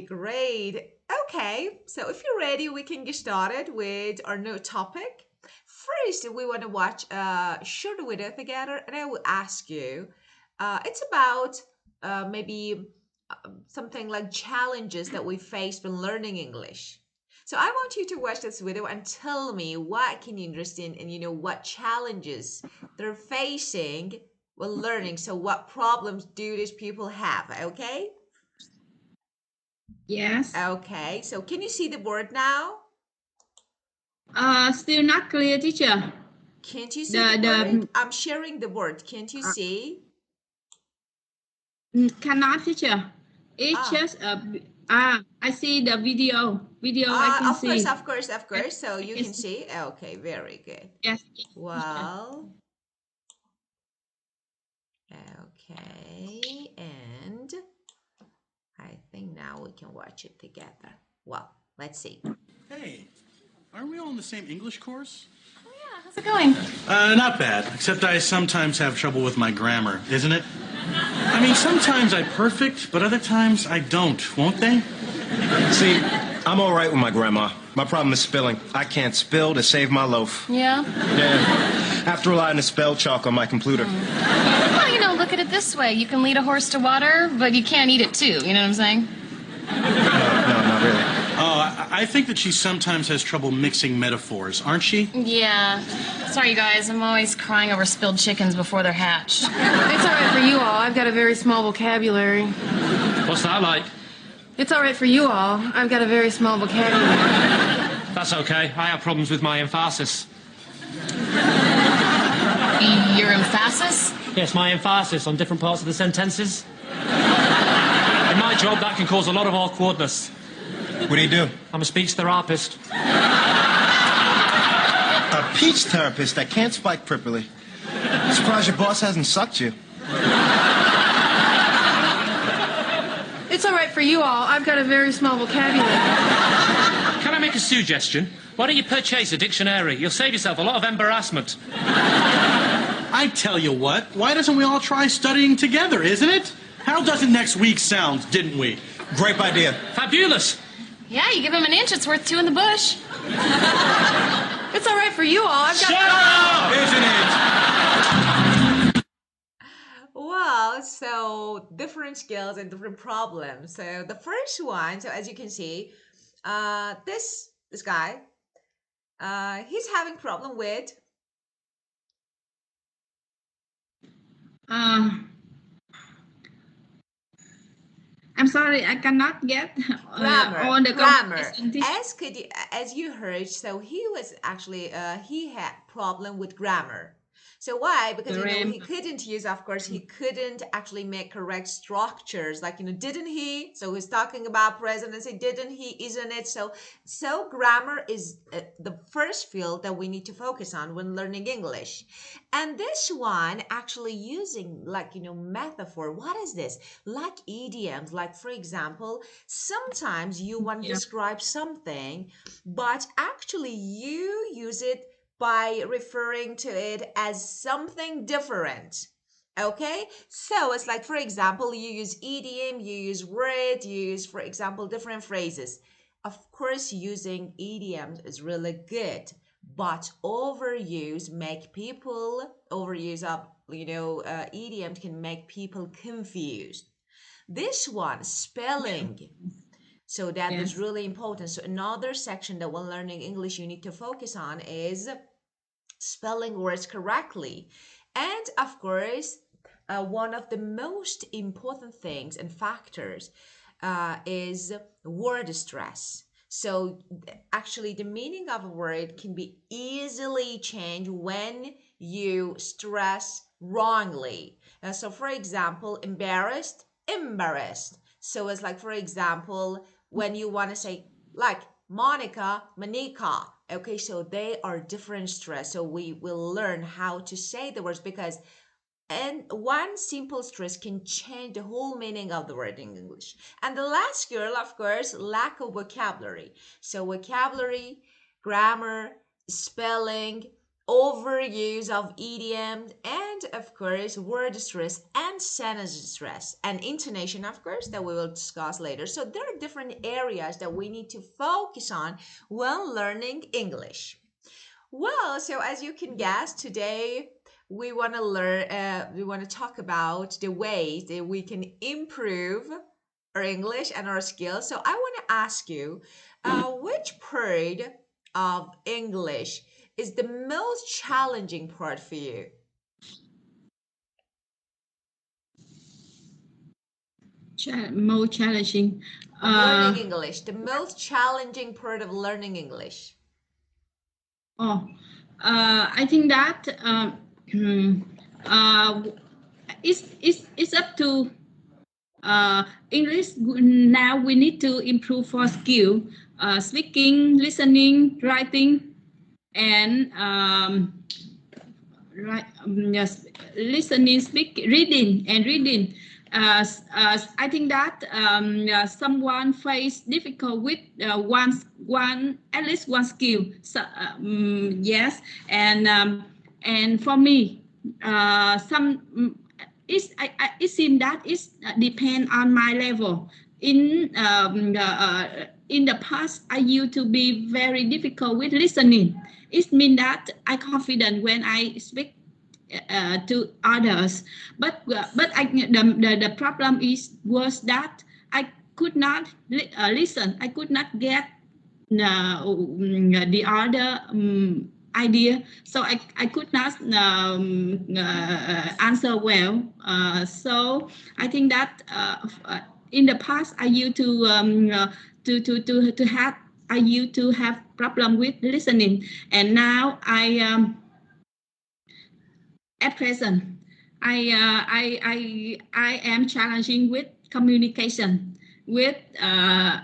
Great, great. Okay, so if you're ready, we can get started with our new topic. First, we want to watch a short video together, and I will ask you. It's about maybe something like challenges that we face when learning English. So I want you to watch this video and tell me what can you understand and what challenges they're facing when learning. So what problems do these people have? Okay. Yes. Okay, so can you see the board now? Still not clear, teacher. Can't you see the board? I'm sharing the board. Can't you see? Cannot, teacher. It's just I see the video. I can Of course, see. of course. So you can see. Okay, very good. Yes. Well, okay, and I think now we can watch it together. Well, let's see. Hey, aren't we all in the same English course? Oh yeah, how's it going? Not bad, except I sometimes have trouble with my grammar, isn't it? I mean, sometimes I perfect, but other times I don't, won't they? See, I'm all right with my grandma. My problem is spelling. I can't spell to save my loaf. Yeah? Yeah. After relying to spell chalk on my computer. Well, look at it this way. You can lead a horse to water, but you can't eat it too. You know what I'm saying? No, not really. Oh, I think that she sometimes has trouble mixing metaphors, aren't she? Yeah. Sorry, you guys. I'm always crying over spilled chickens before they're hatched. It's all right for you all. I've got a very small vocabulary. What's that like? It's all right for you all. I've got a very small vocabulary. That's okay. I have problems with my emphasis. Your emphasis? Yes, my emphasis on different parts of the sentences. In my job, that can cause a lot of awkwardness. What do you do? I'm a speech therapist. A peach therapist that can't spike properly. Surprised your boss hasn't sucked you. It's all right for you all. I've got a very small vocabulary. Can I make a suggestion? Why don't you purchase a dictionary? You'll save yourself a lot of embarrassment. I tell you what, why doesn't we all try studying together, isn't it? How doesn't next week sound, didn't we? Great idea. Fabulous. Yeah, you give him an inch, it's worth two in the bush. It's all right for you all. I've got... Shut up, isn't it? Well, so different skills and different problems. So the first one, so as you can see, this guy, he's having problem with I'm sorry, I cannot get all the grammar. conversation. As you heard, so he was actually he had problem with grammar. So why? Because he couldn't use, of course, he couldn't actually make correct structures. Like, didn't he? So he's talking about present and say, didn't he? Isn't it? So grammar is the first field that we need to focus on when learning English. And this one actually using metaphor. What is this? Like idioms. Like, for example, sometimes you want to describe something, but actually you use it by referring to it as something different. Okay, so it's like, for example, you use idiom, you use word, you use, for example, different phrases. Of course, using idioms is really good, but overuse of idioms can make people confused. This one, spelling. So that is really important. So another section that when learning English you need to focus on is spelling words correctly. And of course, one of the most important things and factors is word stress. So actually the meaning of a word can be easily changed when you stress wrongly. So for example, embarrassed, embarrassed. So it's like, for example, when you want to say like Monica, Monica. Okay, so they are different stress. So we will learn how to say the words because one simple stress can change the whole meaning of the word in English. And the last skill, of course, lack of vocabulary. So vocabulary, grammar, spelling, overuse of idiom, and of course word stress and sentence stress and intonation, of course, that we will discuss later. So there are different areas that we need to focus on when learning English. Well, so as you can guess, today we want to we want to talk about the ways that we can improve our English and our skills. So I want to ask you, which part of English is the most challenging part for you? More challenging. Of learning English, the most challenging part of learning English. I think that it's up to English. Now we need to improve for skill, speaking, listening, writing, and yes, listening, speak, reading, and reading. I think that someone face difficult with one at least one skill. So yes, and for me, it seems that it depend on my level. In the past, I used to be very difficult with listening. It means that I confident when I speak to others, but the problem was that I could not listen. I could not get the other idea, so I could not answer well. So I think that in the past I used to have I used to have problem with listening, and now at present I am challenging with communication with I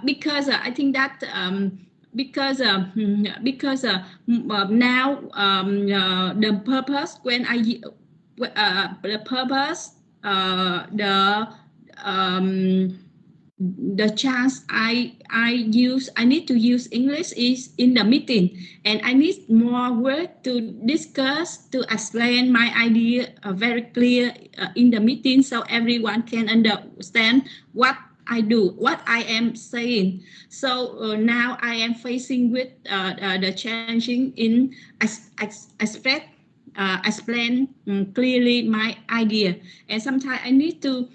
think that now the purpose when the purpose the chance I need to use English is in the meeting, and I need more work to discuss to explain my idea very clear in the meeting, so everyone can understand what I do, what I am saying. So now I am facing with the challenging in explain clearly my idea, and sometimes I need to.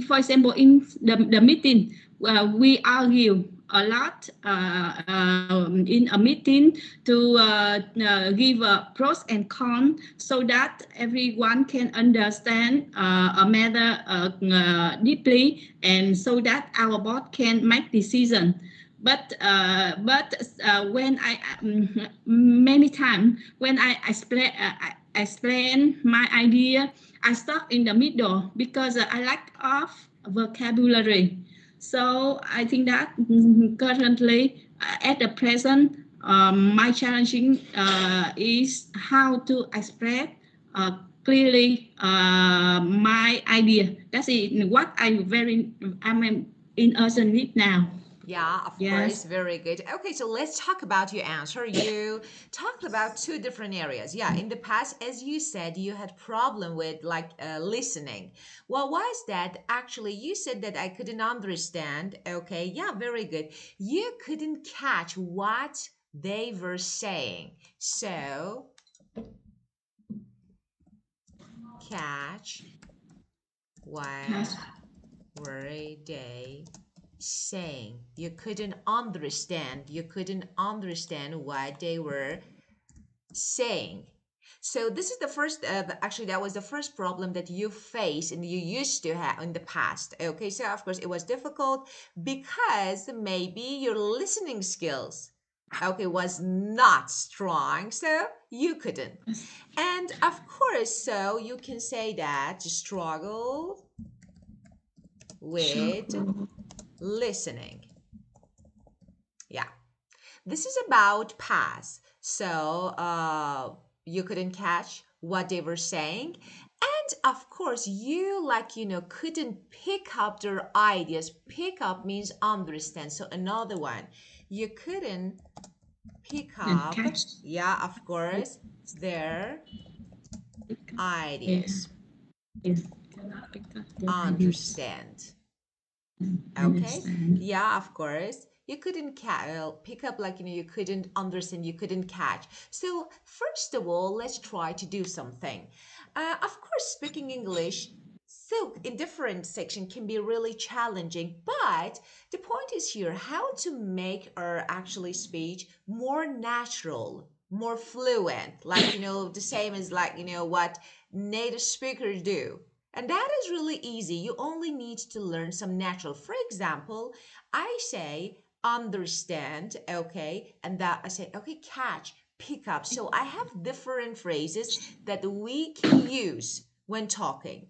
For example, in the meeting, we argue a lot in a meeting to give pros and cons so that everyone can understand a matter deeply, and so that our board can make decision. But when I many times when I explain my idea, I stop in the middle because I lack of vocabulary. So I think that currently, at the present, my challenging is how to express clearly my idea. That's it. What I'm in urgent need now. Yeah, of course, very good. Okay, so let's talk about your answer. You talked about two different areas. Yeah, in the past, as you said, you had problem with like listening. Well, why is that? Actually, you said that I couldn't understand. Okay, yeah, very good. You couldn't catch what they were saying. So, catch what were they saying. You couldn't understand what they were saying. So this is the first actually that was the first problem that you faced and you used to have in the past. Okay, so of course it was difficult because maybe your listening skills was not strong, so you couldn't. And of course, so you can say that you struggle with listening. Yeah, this is about past. So you couldn't catch what they were saying, and of course you couldn't pick up their ideas. Pick up means understand. So another one, you couldn't pick and up, catch. yeah, of course, their ideas. Yes. Pick up the ideas. Understand. Okay, Understand. yeah, of course. You couldn't pick up, like, you couldn't understand, you couldn't catch. So, first of all, let's try to do something. Of course, speaking English, so in different section can be really challenging, but the point is here how to make our actually speech more natural, more fluent, like, the same as like, what native speakers do. And that is really easy. You only need to learn some natural. For example, I say understand, okay, and that I say, okay, catch, pick up. So I have different phrases that we can use when talking.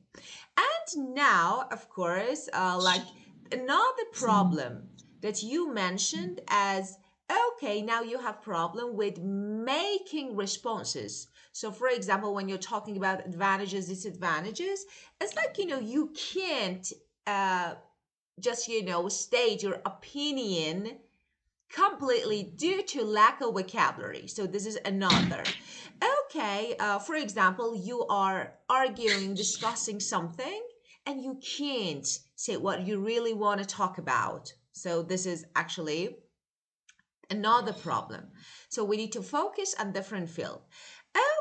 And now, of course, like another problem that you mentioned as, okay, now you have problem with making responses. So for example, when you're talking about advantages, disadvantages, it's like, you can't just, state your opinion completely due to lack of vocabulary. So this is another. Okay, for example, you are arguing, discussing something, and you can't say what you really want to talk about. So this is actually another problem. So we need to focus on different field.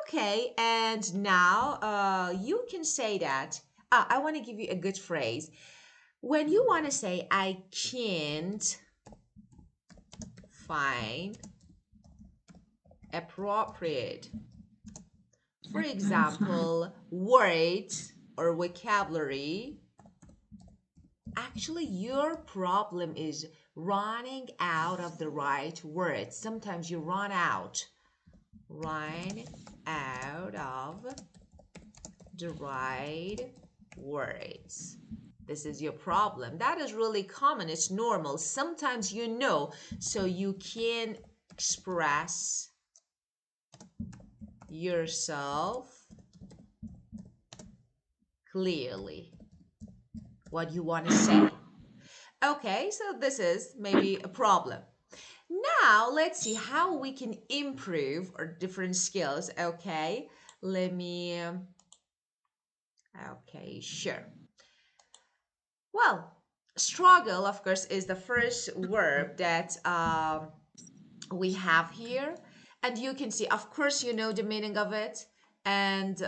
Okay, and now you can say that. I want to give you a good phrase. When you want to say, I can't find appropriate, for example, words or vocabulary, actually your problem is running out of the right words. Sometimes you run out of the right words. This is your problem. That is really common. It's normal. Sometimes so you can express yourself clearly what you want to say. Okay, so this is maybe a problem. Now, let's see how we can improve our different skills. Okay, let me. Okay, sure. Well, struggle, of course, is the first verb that we have here. And you can see, of course, you know the meaning of it and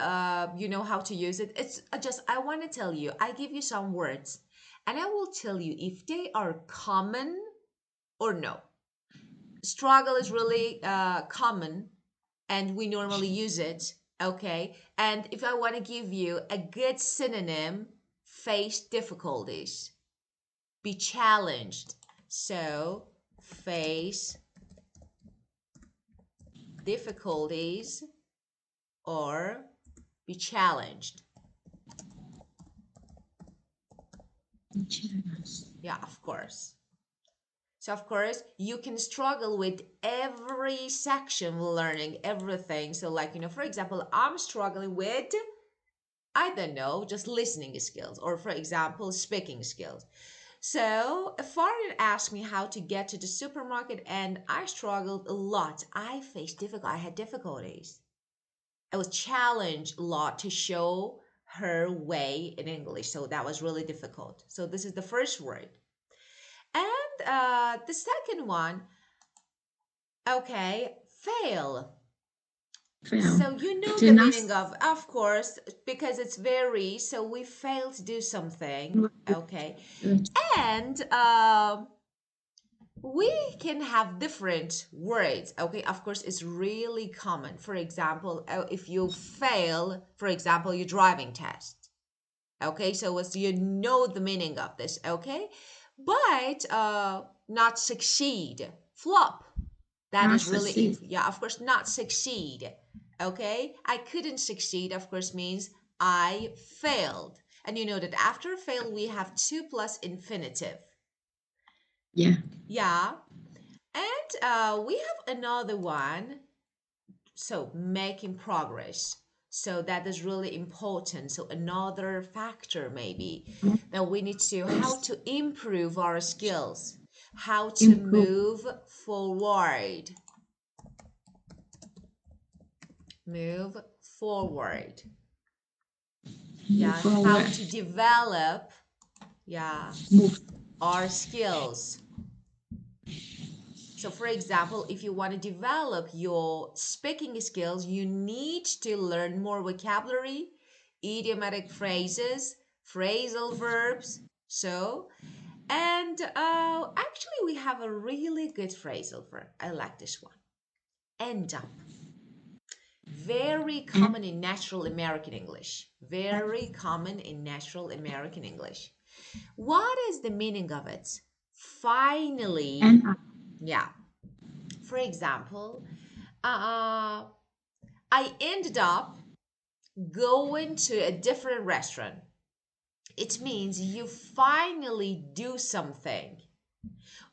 you know how to use it. It's just, I want to tell you, I give you some words and I will tell you if they are common or no. Struggle is really common and we normally use it, okay? And if I want to give you a good synonym, face difficulties, be challenged. So, face difficulties or be challenged. Yeah, of course. So, of course, you can struggle with every section learning everything. So, like, for example, I'm struggling with, I don't know, just listening skills, or for example, speaking skills. So, a foreigner asked me how to get to the supermarket, and I struggled a lot. I had difficulties. I was challenged a lot to show her way in English. So, that was really difficult. So, this is the first word. And the second one, okay, fail. So you know the meaning of course, because it's very, so we fail to do something, okay? And we can have different words, okay? Of course, it's really common. For example, if you fail, for example, your driving test, okay? So you know the meaning of this, okay? But not succeed, flop. That is really, yeah, of course, not succeed. Okay, I couldn't succeed, of course, means I failed. And you know that after fail, we have to plus infinitive. Yeah. Yeah. And we have another one. So making progress. So that is really important. So another factor maybe that we need to, how to improve our skills, how to move forward. Move forward. Move How forward. to develop, Move. our skills. So, for example, if you want to develop your speaking skills, you need to learn more vocabulary, idiomatic phrases, phrasal verbs. So, and actually, we have a really good phrasal verb. I like this one. End up. Very common in natural American English. Very common in natural American English. What is the meaning of it? Finally, And yeah. For example, I ended up going to a different restaurant. It means you finally do something.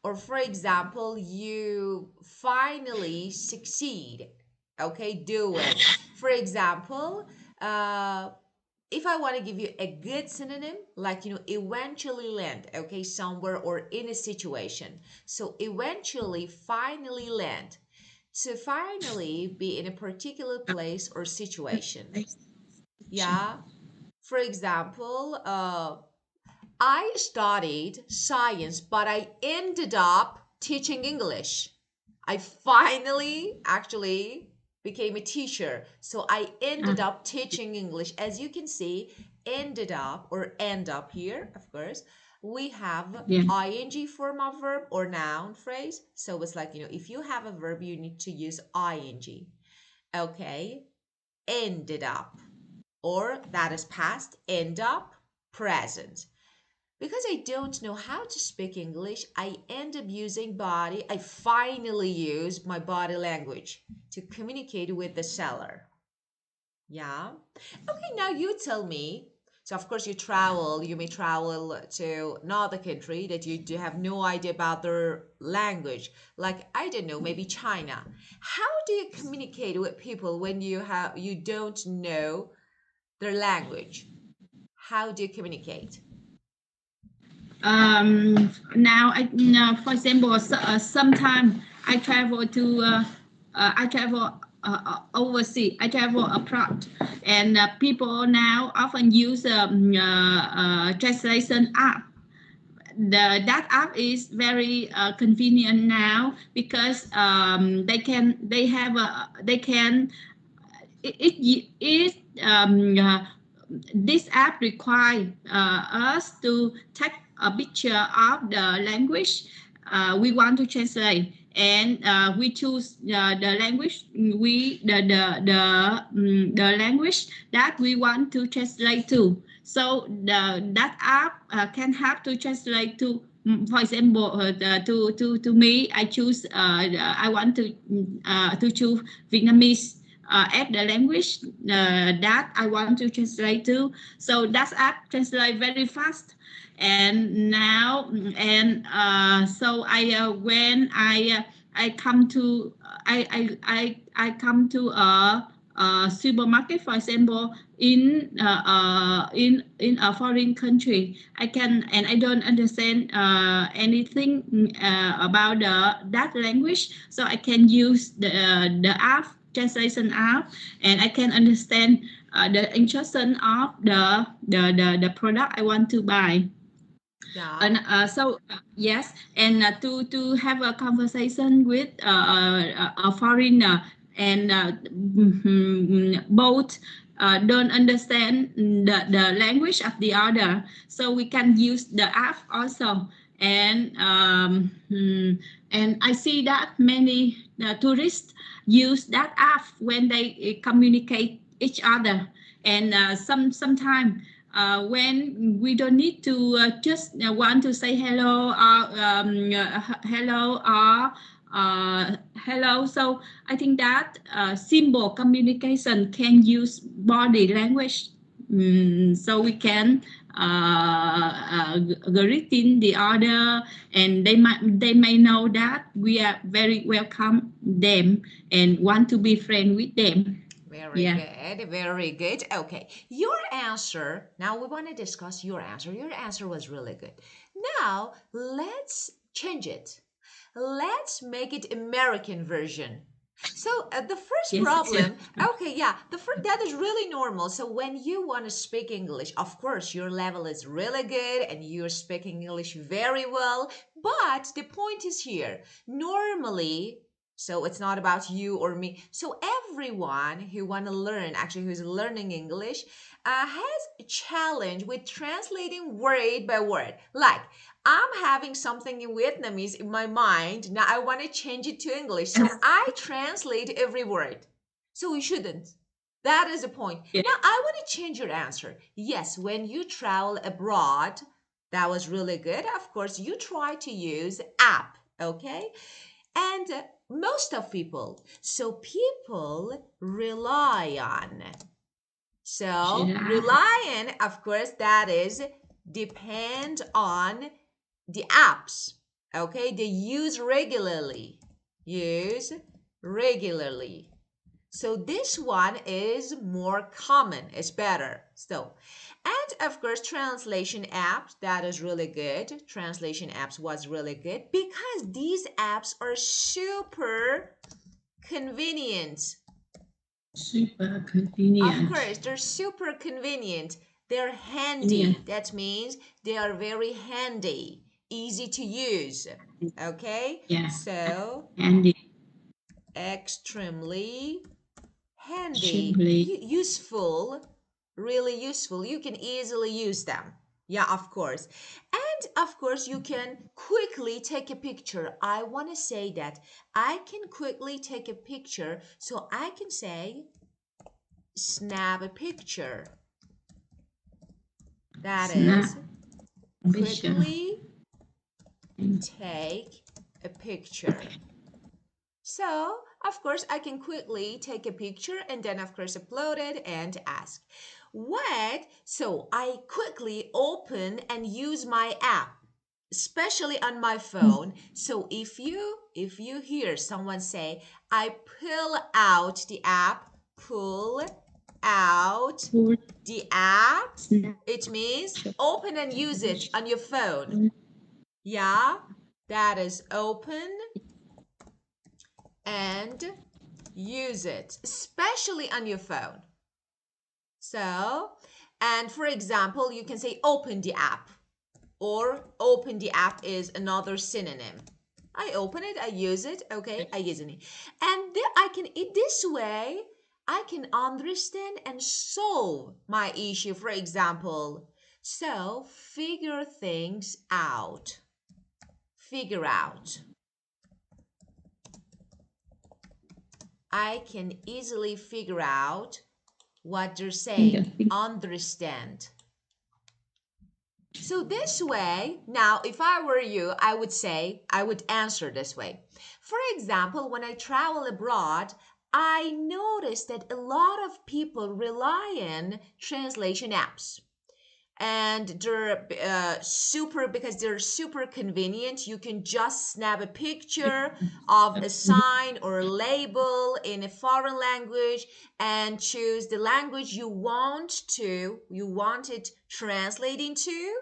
Or for example, you finally succeed. Okay, do it. For example, if I want to give you a good synonym, like, eventually land, okay, somewhere or in a situation. So eventually, finally land. To finally be in a particular place or situation. Yeah. For example, I studied science, but I ended up teaching English. I finally actually became a teacher. So I ended up teaching English. As you can see, ended up or end up here, of course, we have ing form of verb or noun phrase. So it's like, if you have a verb, you need to use ing. Okay. Ended up. Or that is past, end up, present. Because I don't know how to speak English, I end up using body. I finally use my body language to communicate with the seller. Yeah. Okay, now you tell me. So, of course, you may travel to another country that you do have no idea about their language. Like, I don't know, maybe China. How do you communicate with people when you don't know their language? How do you communicate? Now, for example, sometimes I travel to I travel overseas. I travel abroad, and people now often use translation app. That app is very convenient now because they can it is this app requires us to take a picture of the language we want to translate, and we choose the language the language that we want to translate to. So that app can help to translate to. For example, to me, I choose. I want to choose Vietnamese as the language that I want to translate to. So that app translate very fast. And now, and so when I come to I come to a supermarket, for example, in a foreign country, I don't understand anything about that language, so I can use the app translation app, and I can understand the instruction of the product I want to buy. Yeah. And yes, and to have a conversation with a foreigner, and both don't understand the language of the other, so we can use the app also. And and I see that many tourists use that app when they communicate each other. And sometimes when we don't need to just want to say hello or hello or hello. So I think that simple communication can use body language, so we can greeting the other, and they may know that we are very welcome them and want to be friend with them. Very good, very good. Okay, your answer. Now we want to discuss your answer. Your answer was really good. Now let's change it. Let's make it American version. So the first Yes, problem, teacher. okay, yeah, the first that is really normal. So when you want to speak English, of course, your level is really good and you're speaking English very well. But the point is here, normally, so it's not about you or me. So everyone who want to learn, actually who's learning English, has a challenge with translating word by word. Like I'm having something in Vietnamese in my mind. Now I want to change it to English. So I translate every word. So we shouldn't. That is the point. Yes. Now I want to change your answer. Yes, when you travel abroad, that was really good. Of course, you try to use app, okay? And most of people, so people rely on. So Should I? rely on, of course, that is depend on the apps, okay, they use regularly, use regularly. So this one is more common, it's better. So, and of course translation apps, that is really good. Translation apps was really good because these apps are super convenient. Super Of convenient. course, they're super convenient. They're Convenient. handy. That means they are very handy, easy to use. Okay? Yeah. So, Handy. extremely handy, Simply. useful, really useful. You can easily use them. Yeah, of course. And of course, you can quickly take a picture. I want to say that I can quickly take a picture. So I can say, snap a picture. That Snap is, picture. quickly take a picture. So, of course, I can quickly take a picture and then, of course, upload it and ask. What? So, I quickly open and use my app, especially on my phone. So, if you hear someone say, I pull out the app, pull out Pull the app, snap. it means open and use it on your phone. Yeah, that is open and use it, especially on your phone. So, and for example, you can say open the app, or open the app is another synonym. I open it, I use it, okay, I use it. And I can, in this way, I can understand and solve my issue, for example. So, figure things out. Figure out. I can easily figure out what they're saying, understand. So this way, now if I were you, I would say, I would answer this way. For example, when I travel abroad, I noticed that a lot of people rely on translation apps. And they're super, because they're super convenient. You can just snap a picture of a sign or a label in a foreign language and choose the language you want it translating to,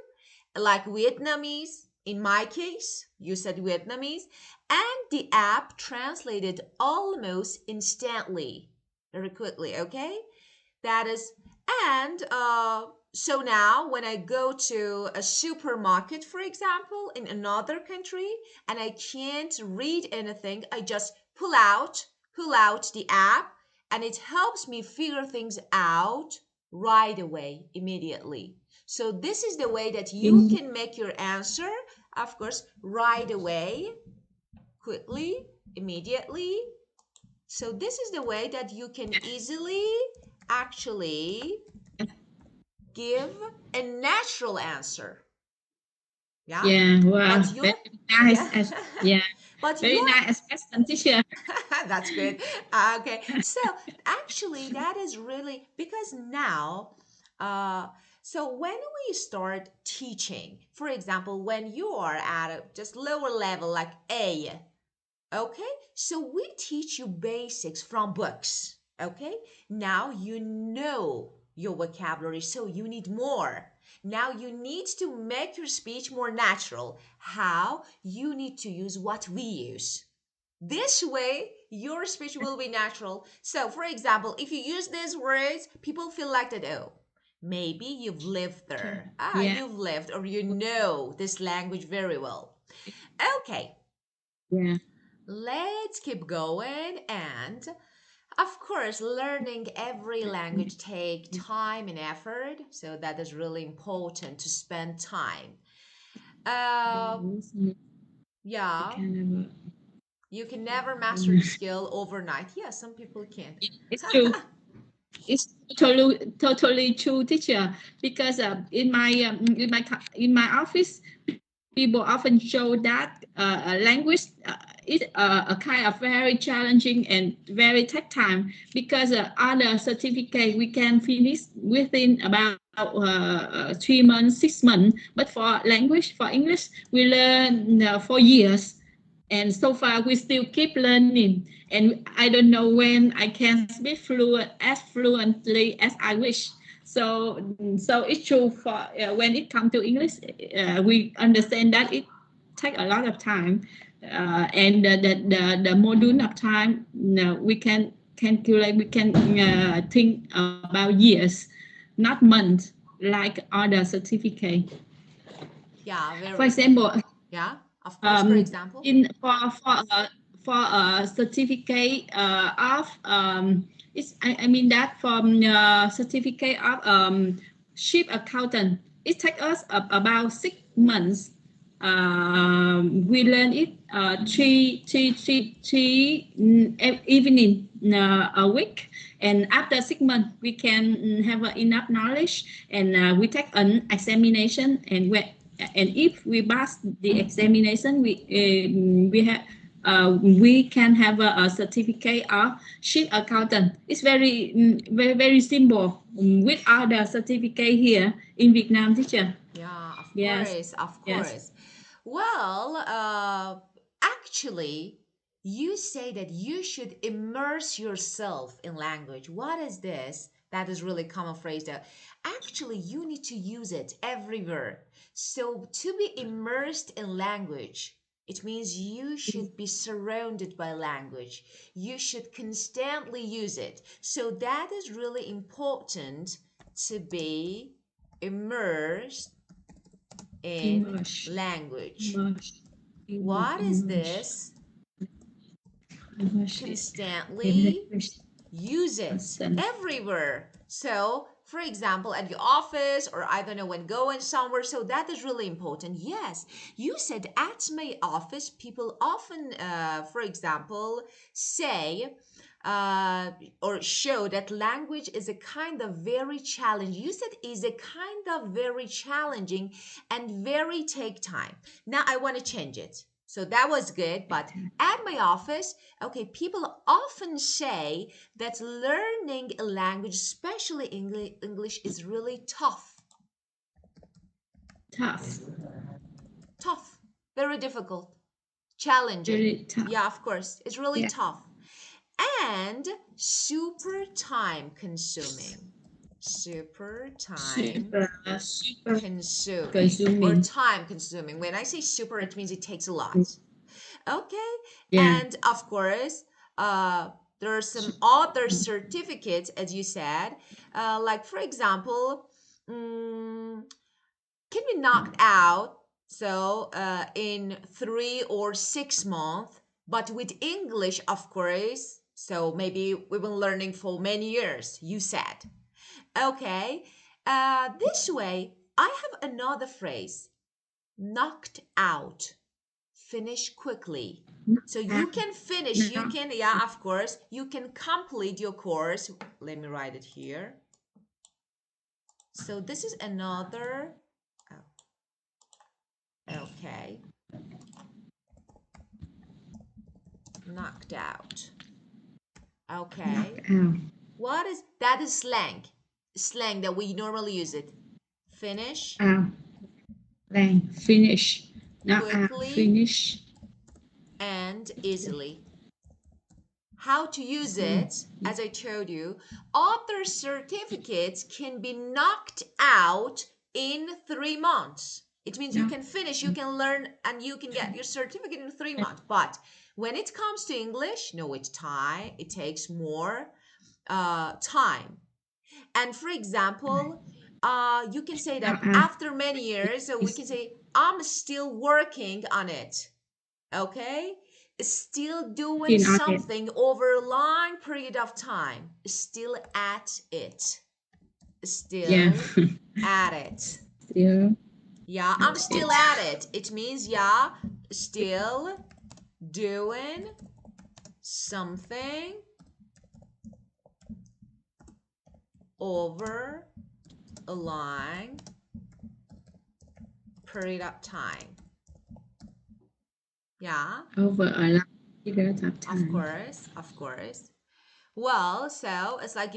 like Vietnamese. In my case, you said Vietnamese, and the app translated almost instantly, very quickly. Okay, that is, and so now when I go to a supermarket, for example, in another country, and I can't read anything, I just pull out the app, and it helps me figure things out right away, immediately. So this is the way that you can make your answer, of course, right away, quickly, immediately. So this is the way that you can easily actually give a natural answer. Yeah. Yeah, wow, But your, very nice. yeah. Yeah, But very your, nice expression, teacher. that's good. Okay. So actually, that is really because now, uh, so when we start teaching, for example, when you are at a just lower level, like A, okay, so we teach you basics from books. Okay, now you know your vocabulary, so you need more. Now you need to make your speech more natural. How? You need to use what we use. This way, your speech will be natural. So, for example, if you use these words, people feel like that, oh, maybe you've lived there. Yeah. You've lived or you know this language very well. Okay, Yeah. let's keep going. And of course, learning every language take time and effort. So that is really important to spend time. Uh, yeah, Can you can never master the never. skill overnight. Yeah, some people can. It's true. It's totally true, teacher. Because in my office, people often show that language is a kind of very challenging and very take time because other certificate we can finish within about 3 months, 6 months. But for language, for English, we learn for years. And so far, we still keep learning. And I don't know when I can speak as fluently as I wish. So it's true for when it comes to English, we understand that it takes a lot of time, and the module of time we can calculate. We can think about years, not months, like other certificate. Yeah, For very good. example, Yeah, of course, for example. in for a certificate of I mean that from certificate of ship accountant, it takes us about 6 months. We learn it three evening a week, and after 6 months we can have enough knowledge, and we take an examination, and if we pass the examination, we can have a certificate of chief accountant. It's very simple with other certificate here in Vietnam, teacher. Yeah, of Yes, course, of yes. course. Well, actually, you say that you should immerse yourself in language. What is this? That is really common phrase that actually you need to use it everywhere. So to be immersed in language, it means you should be surrounded by language. You should constantly use it. So that is really important to be immersed in Immerse, language. immerse, What is immerse, this? immerse it in Constantly language. use it Constant. everywhere. So, for example, at your office, or I don't know, when going somewhere. So that is really important. Yes, you said at my office, people often, for example, say or show that language is a kind of very challenging. You said is a kind of very challenging and very take time. Now I want to change it. So that was good, but at my office, okay, people often say that learning a language, especially English, is really tough. Tough. Tough, very difficult, challenging. Very tough. Yeah, of course, it's really Yeah. tough. And super time consuming. Super time Super consuming or consuming. time consuming. When I say super, it means it takes a lot. Okay. Yeah. And of course, there are some other certificates, as you said, like for example, can be knocked out so in 3 or 6 months, but with English, of course. So maybe we've been learning for many years. You said, okay. This way, I have another phrase: knocked out, finish quickly. So you can finish, you No. can, yeah, of course, you can complete your course. Let me write it here. So this is another, okay, knocked out. Okay. Out. What is that? Is slang. Slang that we normally use it. Finish Out. Then finish. Now out. quickly Finish. and easily. How to use it, as I told you, author certificates can be knocked out in 3 months. It means you can finish, you can learn, and you can get your certificate in 3 months. But when it comes to English, no, it takes more time. And for example, you can say that after many years, so we can say, I'm still working on it. Okay? Still doing Still on it. something over a long period of time. Still at it. Yeah. Still at it. Still Yeah, I'm still at it. It means, yeah, still doing something over a long period of time. Yeah, over a long period of time. of course. Well, so it's like,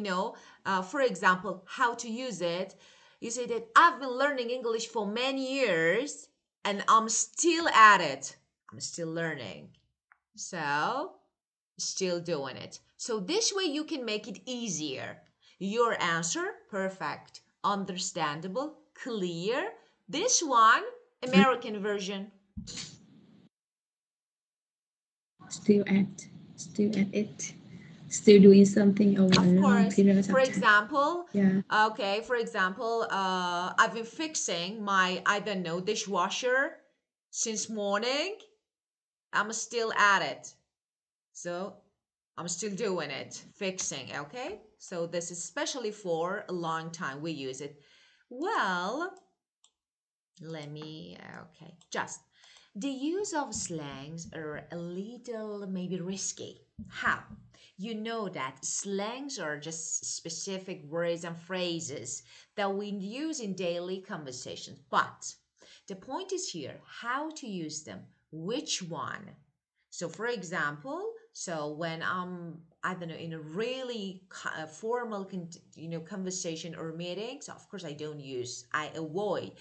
for example, how to use it. You say that I've been learning English for many years and I'm still at it. I'm still learning. So, still doing it. So, this way you can make it easier. Your answer, perfect, understandable, clear. This one, American version. Still at it. Still doing something over a Of long course. period of For time. example, Yeah. okay, for example, I've been fixing my, I don't know, dishwasher since morning. I'm still at it. So I'm still doing it, fixing, okay? So this is especially for a long time we use it. Well, just the use of slangs are a little maybe risky. How? You know that slangs are just specific words and phrases that we use in daily conversations. But the point is here how to use them, which one. So, for example, when I'm, I don't know, in a really formal, conversation or meeting, so of course I avoid.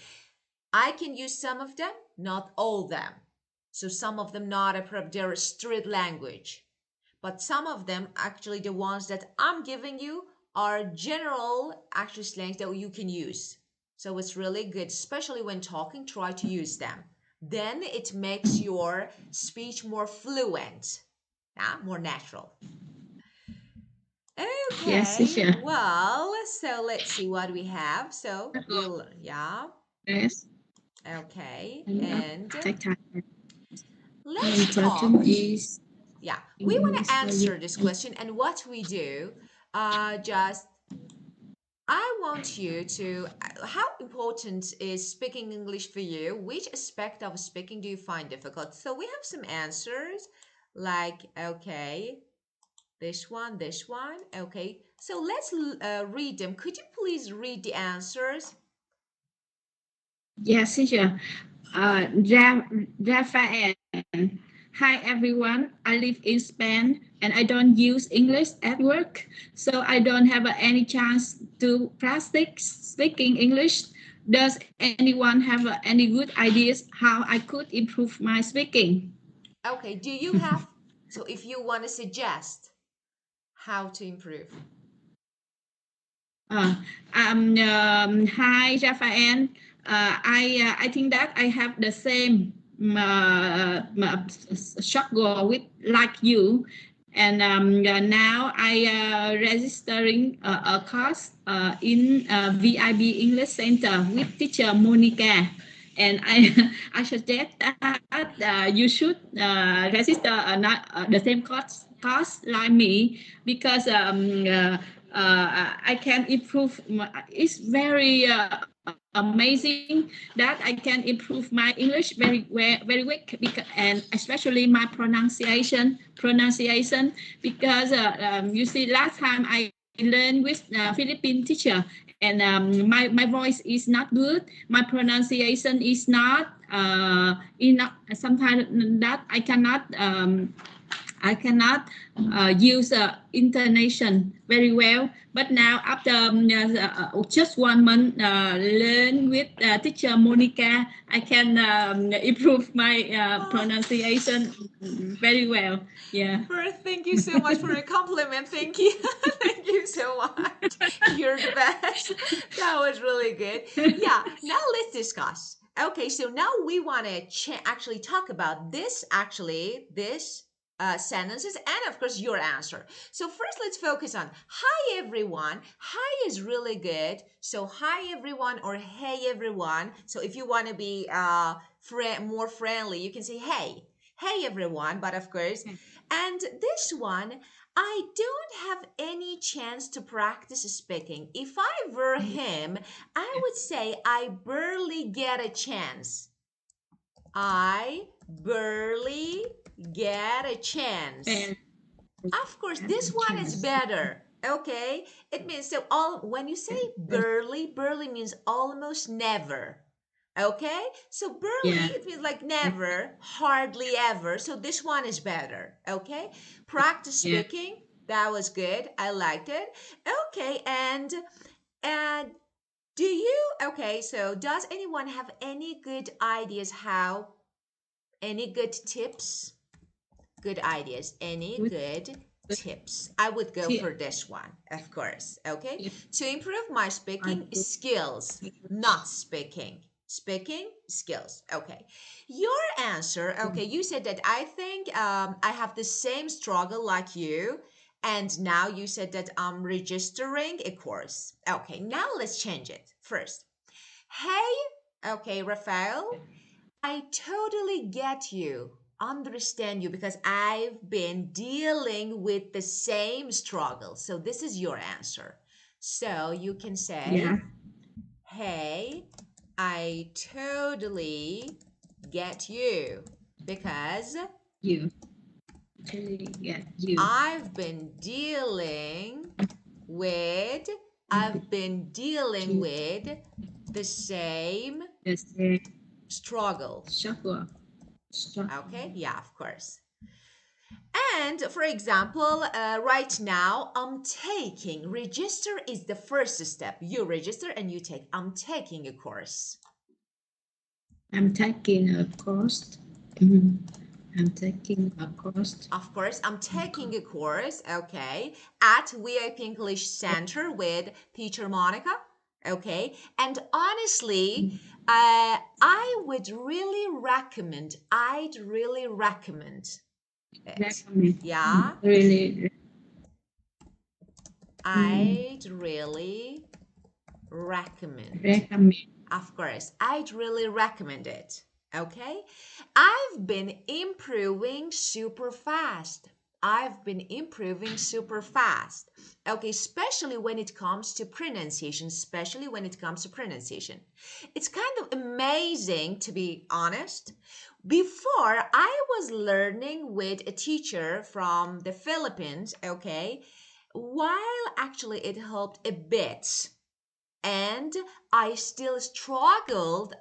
I can use some of them, not all of them. So some of them not they're street language. But some of them, actually the ones that I'm giving you are general actually slangs that you can use. So it's really good, especially when talking, try to use them. Then it makes your speech more fluent, more natural. Yes, Okay, teacher. well, so let's see what we have. So Yes. okay, And and take time. let's talk. Important is Yeah, we want English to for you. answer this question, and what we do, just I want you to. How important is speaking English for you? Which aspect of speaking do you find difficult? So we have some answers, like okay, this one, this one. Okay, so let's read them. Could you please read the answers? Yes, teacher. Rafael. Hi everyone. I live in Spain and I don't use English at work, so I don't have any chance to practice speaking English. Does anyone have any good ideas how I could improve my speaking? Okay, do you have? So if you want to suggest how to improve. Uh, Hi, Rafael. I think that I have the same struggle with like you, and now I registering a course in VIB English Center with teacher Monica. And I I suggest that you should register the same course like me because I can improve. It's very amazing that I can improve my English very quick because, and especially my pronunciation because you see last time I learned with Philippine teacher and my voice is not good, my pronunciation is not enough. Sometimes that I cannot use intonation very well. But now, after just 1 month learn with teacher Monica, I can improve my pronunciation very well. Yeah. First, thank you so much for a compliment. Thank you. Thank you so much. You're the best. That was really good. Yeah, now let's discuss. Okay, so now we want to actually talk about this sentences and of course your answer. So first let's focus on hi everyone. Hi is really good. So hi everyone or hey everyone. So if you want to be more friendly, you can say hey everyone. But of course, and this one, I don't have any chance to practice speaking. If I were him, I would say I barely get a chance. I barely get a chance. Of course, this one is better. Okay, it means so all when you say barely means almost never. Okay, so barely it means like never, hardly ever. So this one is better. Okay, practice speaking. That was good. I liked it. Okay, and do you okay? So does anyone have any good ideas how? Any good tips? Good ideas. Any good tips? I would go for this one, of course. Okay. To improve my speaking skills, not speaking. Speaking skills. Okay. Your answer. Okay. You said that I think I have the same struggle like you. And now you said that I'm registering a course. Okay. Now let's change it first. Hey. Okay, Rafael. I totally get you, understand you, because I've been dealing with the same struggle. So this is your answer. So you can say, hey, I totally get you because You. Totally get you. I've been dealing with the same The same struggle. struggle. Okay, yeah, of course. And for example, right now, I'm taking, register is the first step. You register and you take, I'm taking a course. I'm taking a course. Mhm. I'm taking a course. Of course, I'm taking a course, okay, at VIP English Center with teacher Monica, okay. And honestly, I would really recommend, I'd really recommend it. Recommend. Yeah. Really. I'd really recommend. Recommend. Of course, I'd really recommend it. Okay? I've been improving super fast. I've been improving super fast. Okay, especially when it comes to pronunciation, especially when it comes to pronunciation. It's kind of amazing, to be honest. Before, I was learning with a teacher from the Philippines, okay, while actually it helped a bit and I still struggled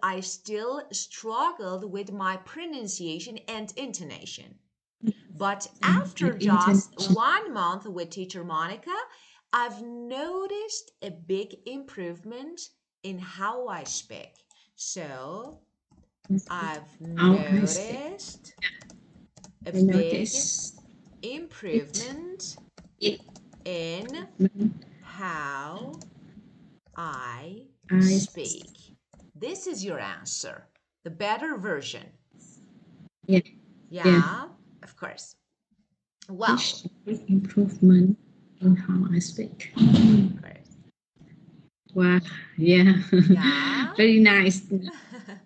with my pronunciation and intonation. But after just 1 month with teacher Monica, I've noticed a big improvement in how I speak. So I've noticed a big improvement in how I speak. This is your answer. The better version. Yeah, of course. Well, Improvement in how I speak. of course. Wow, yeah. Yeah. Very nice.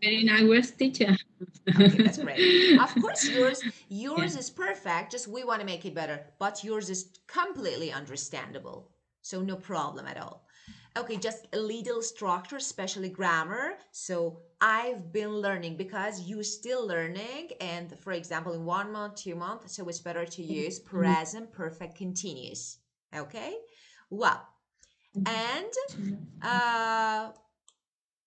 Very nice words, teacher. Okay, that's great. Of course, yours is perfect. Just we want to make it better, but yours is completely understandable. So no problem at all. Okay, just a little structure, especially grammar. So I've been learning because you're still learning. And for example, in 1 month, 2 months, so it's better to use present perfect continuous. Okay, well, and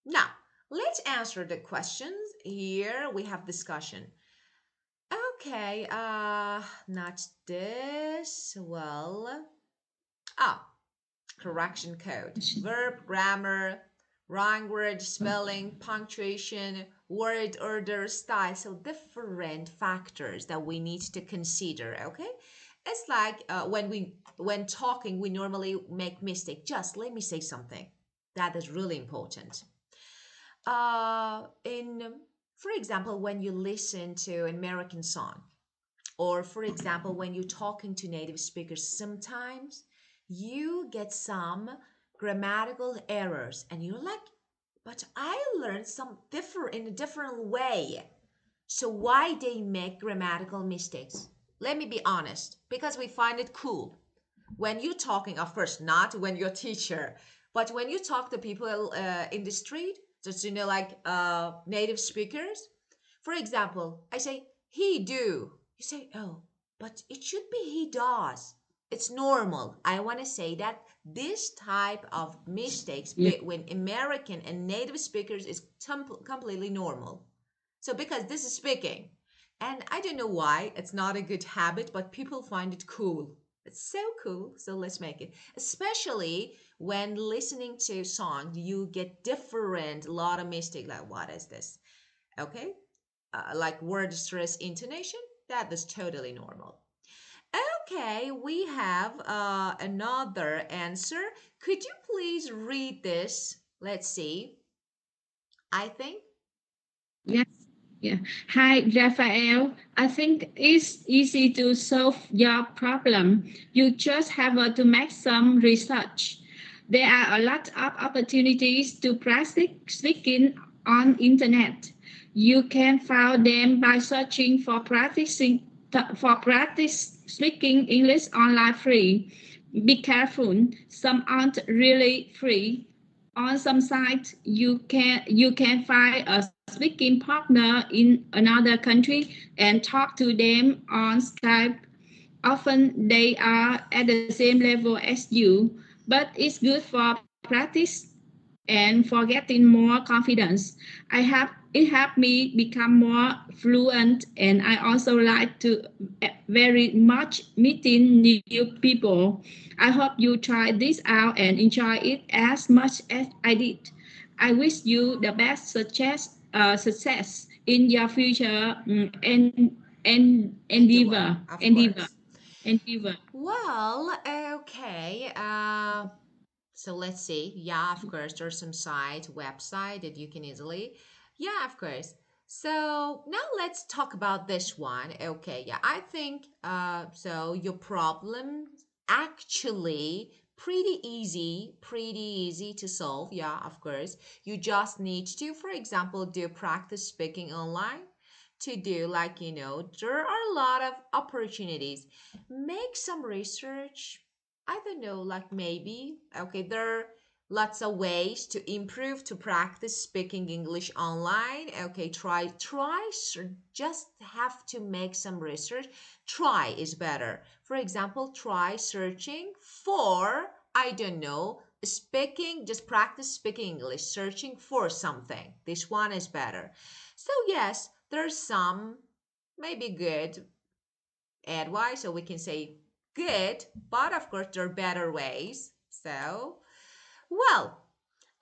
now let's answer the questions. Here we have discussion. Okay, not this. Well, correction code, verb, grammar, wrong word, spelling, punctuation, word order, style. So different factors that we need to consider. Okay, it's like when talking, we normally make mistake. Just let me say something that is really important. In for example, when you listen to an American song, or for example, when you're talking to native speakers, sometimes you get some grammatical errors, and you're like, "But I learned some different in a different way." So why they make grammatical mistakes? Let me be honest, because we find it cool. When you're talking, of course, not when you're a teacher, but when you talk to people in the street, just like native speakers. For example, I say he do. You say, oh, but it should be he does. It's normal. I want to say that this type of mistakes Yeah. between American and native speakers is completely normal. So because this is speaking, and I don't know why, it's not a good habit, but people find it cool. It's so cool, so let's make it. Especially when listening to song, you get different, a lot of mistake. Like, what is this? Okay, like word stress intonation. That is totally normal. Okay, we have another answer. Could you please read this? Let's see. I think. Yes. Yeah. Hi, Raphael. I think it's easy to solve your problem. You just have to make some research. There are a lot of opportunities to practice speaking on internet. You can find them by searching for practice speaking English online free. Be careful, some aren't really free. On some sites you can find a speaking partner in another country and talk to them on Skype. Often they are at the same level as you, but it's good for practice and for getting more confidence. It helped me become more fluent, and I also like to very much meeting new people. I hope you try this out and enjoy it as much as I did. I wish you the best success in your future Endeavor, of course. endeavor. Well, okay. So let's see. Yeah, of course, there's some website that you can easily. Yeah, of course. So now let's talk about this one. Okay, yeah, I think so your problem actually pretty easy to solve. Yeah, of course. You just need to, for example, do practice speaking online to do there are a lot of opportunities. Make some research. I don't know, like maybe, okay, there are lots of ways to improve to practice speaking English online. Okay, just have to make some research. Try is better. For example, try searching for, I don't know, speaking, just practice speaking English, searching for something. This one is better. So, yes, there's some maybe good advice, so we can say good, but of course there are better ways. So, well,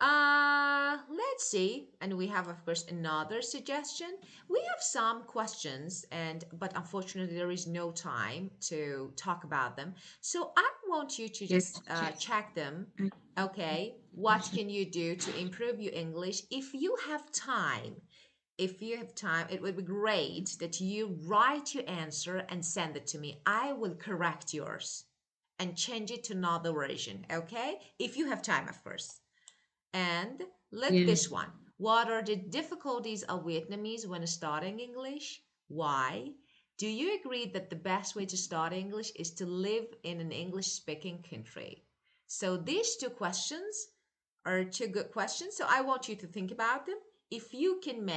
let's see. And we have, of course, another suggestion. We have some questions, but unfortunately there is no time to talk about them. So I want you to just Yes, yes. check them. Okay, what can you do to improve your English if you have time? If you have time, it would be great that you write your answer and send it to me. I will correct yours and change it to another version, okay? If you have time, of course. And look Yeah. this one. What are the difficulties of Vietnamese when studying English? Why? Do you agree that the best way to study English is to live in an English speaking country? So these two questions are two good questions. So I want you to think about them. If you can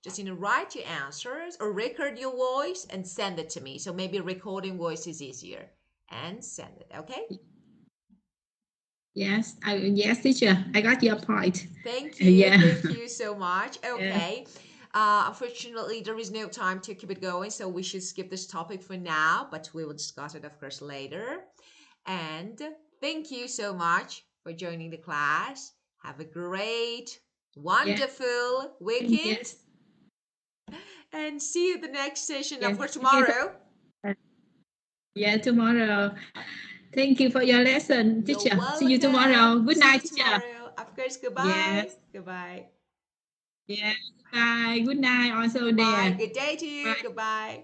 just write your answers or record your voice and send it to me. So maybe recording voice is easier. And send it, okay? Yes, teacher. I got your point. Thank you. Yeah. Thank you so much. Yeah. Okay. Unfortunately, there is no time to keep it going, so we should skip this topic for now, but we will discuss it, of course, later. And thank you so much for joining the class. Have a great, Yeah. wonderful weekend, Yes. and see you the next session, of Yes. course, Thank you. tomorrow. Yeah, tomorrow. Thank you for your lesson, You're teacher. See you tomorrow. welcome. Good See you night, teacher. tomorrow. Of course, goodbye. Yes. Goodbye. Yeah. Bye. Good night. Also Bye. there. Good day to you. Bye. Goodbye.